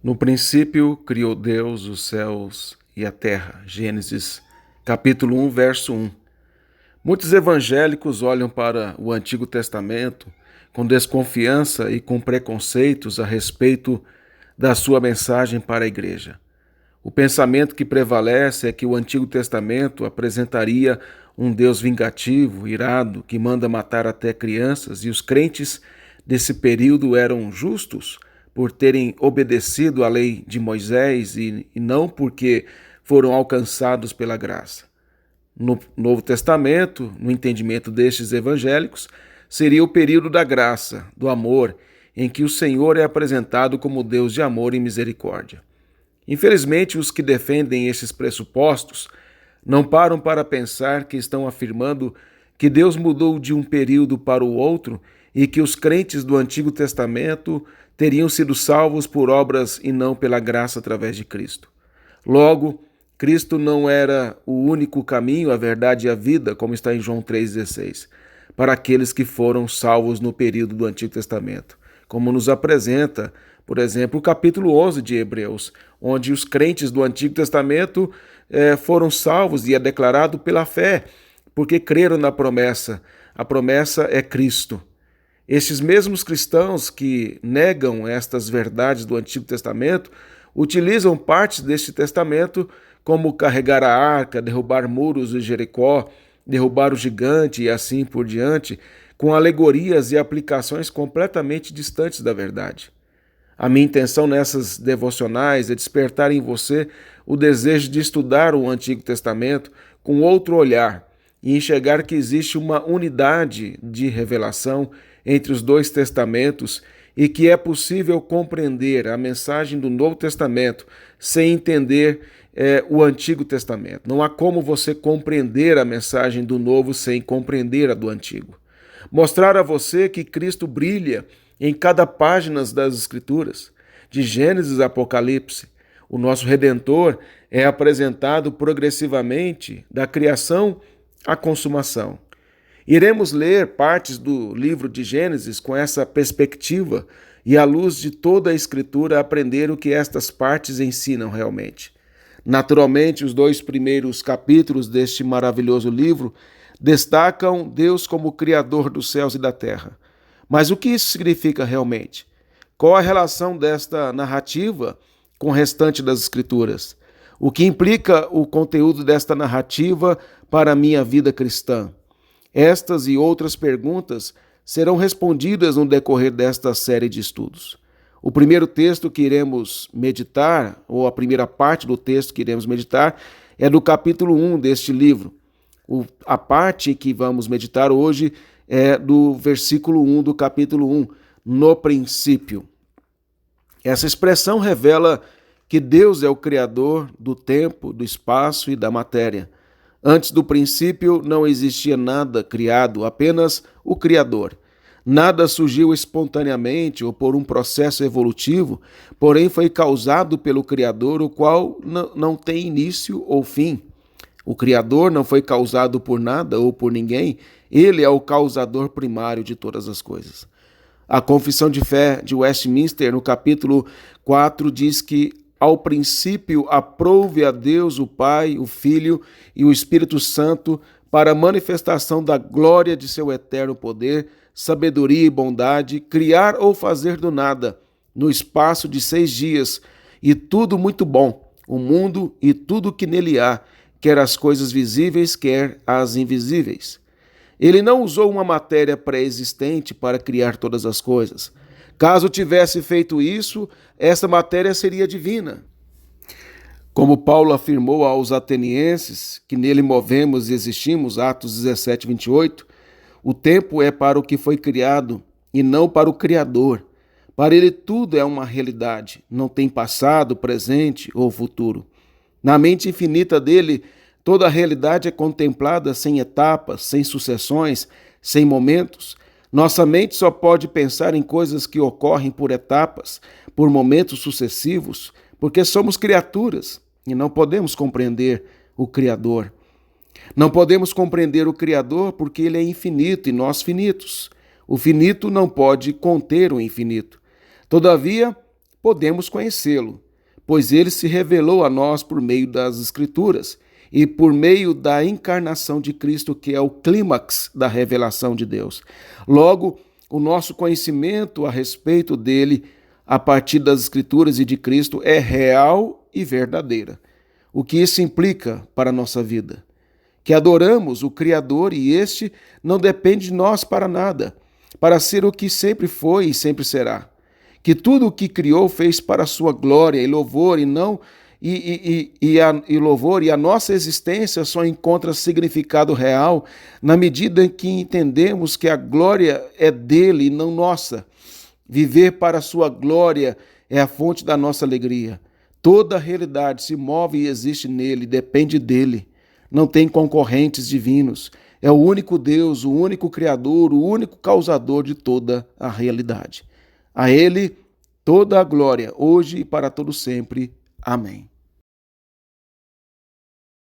No princípio criou Deus os céus e a terra. Gênesis, capítulo 1, verso 1. Muitos evangélicos olham para o Antigo Testamento com desconfiança e com preconceitos a respeito da sua mensagem para a igreja. O pensamento que prevalece é que o Antigo Testamento apresentaria um Deus vingativo, irado, que manda matar até crianças, e os crentes desse período eram justos por terem obedecido à lei de Moisés e não porque foram alcançados pela graça. No Novo Testamento, no entendimento destes evangélicos, seria o período da graça, do amor, em que o Senhor é apresentado como Deus de amor e misericórdia. Infelizmente, os que defendem esses pressupostos não param para pensar que estão afirmando que Deus mudou de um período para o outro e que os crentes do Antigo Testamento teriam sido salvos por obras e não pela graça através de Cristo. Logo, Cristo não era o único caminho, a verdade e a vida, como está em João 3,16, para aqueles que foram salvos no período do Antigo Testamento, como nos apresenta, por exemplo, o capítulo 11 de Hebreus, onde os crentes do Antigo Testamento foram salvos e é declarado pela fé, porque creram na promessa. A promessa é Cristo. Estes mesmos cristãos que negam estas verdades do Antigo Testamento utilizam partes deste testamento como carregar a arca, derrubar muros de Jericó, derrubar o gigante e assim por diante, com alegorias e aplicações completamente distantes da verdade. A minha intenção nessas devocionais é despertar em você o desejo de estudar o Antigo Testamento com outro olhar e enxergar que existe uma unidade de revelação entre os dois testamentos e que é possível compreender a mensagem do Novo Testamento sem entender o Antigo Testamento. Não há como você compreender a mensagem do Novo sem compreender a do Antigo. Mostrar a você que Cristo brilha em cada página das Escrituras, de Gênesis a Apocalipse. O nosso Redentor é apresentado progressivamente da criação à consumação. Iremos ler partes do livro de Gênesis com essa perspectiva e, à luz de toda a Escritura, aprender o que estas partes ensinam realmente. Naturalmente, os 2 primeiros capítulos deste maravilhoso livro destacam Deus como Criador dos céus e da terra. Mas o que isso significa realmente? Qual a relação desta narrativa com o restante das Escrituras? O que implica o conteúdo desta narrativa para a minha vida cristã? Estas e outras perguntas serão respondidas no decorrer desta série de estudos. O primeiro texto que iremos meditar, ou a primeira parte do texto que iremos meditar, é do capítulo 1 deste livro. A parte que vamos meditar hoje é do versículo 1 do capítulo 1, no princípio. Essa expressão revela que Deus é o Criador do tempo, do espaço e da matéria. Antes do princípio não existia nada criado, apenas o Criador. Nada surgiu espontaneamente ou por um processo evolutivo, porém foi causado pelo Criador, o qual não tem início ou fim. O Criador não foi causado por nada ou por ninguém, ele é o causador primário de todas as coisas. A Confissão de Fé de Westminster, no capítulo 4, diz que ao princípio aprouve a Deus o Pai, o Filho e o Espírito Santo para a manifestação da glória de seu eterno poder, sabedoria e bondade, criar ou fazer do nada, no espaço de 6 dias, e tudo muito bom, o mundo e tudo que nele há, quer as coisas visíveis, quer as invisíveis. Ele não usou uma matéria pré-existente para criar todas as coisas. Caso tivesse feito isso, essa matéria seria divina. Como Paulo afirmou aos atenienses, que nele movemos e existimos, Atos 17, 28, o tempo é para o que foi criado e não para o Criador. Para ele tudo é uma realidade, não tem passado, presente ou futuro. Na mente infinita dele, toda a realidade é contemplada sem etapas, sem sucessões, sem momentos. Nossa mente só pode pensar em coisas que ocorrem por etapas, por momentos sucessivos, porque somos criaturas e não podemos compreender o Criador. Não podemos compreender o Criador porque ele é infinito e nós finitos. O finito não pode conter o infinito. Todavia, podemos conhecê-lo, pois ele se revelou a nós por meio das Escrituras e por meio da encarnação de Cristo, que é o clímax da revelação de Deus. Logo, o nosso conhecimento a respeito dele, a partir das Escrituras e de Cristo, é real e verdadeira. O que isso implica para a nossa vida? Que adoramos o Criador e este não depende de nós para nada, para ser o que sempre foi e sempre será. Que tudo o que criou fez para a sua glória e louvor e não louvor, e a nossa existência só encontra significado real na medida em que entendemos que a glória é dele e não nossa. Viver para a sua glória é a fonte da nossa alegria. Toda a realidade se move e existe nele, depende dele. Não tem concorrentes divinos. É o único Deus, o único Criador, o único causador de toda a realidade. A ele toda a glória, hoje e para todo sempre. Amém.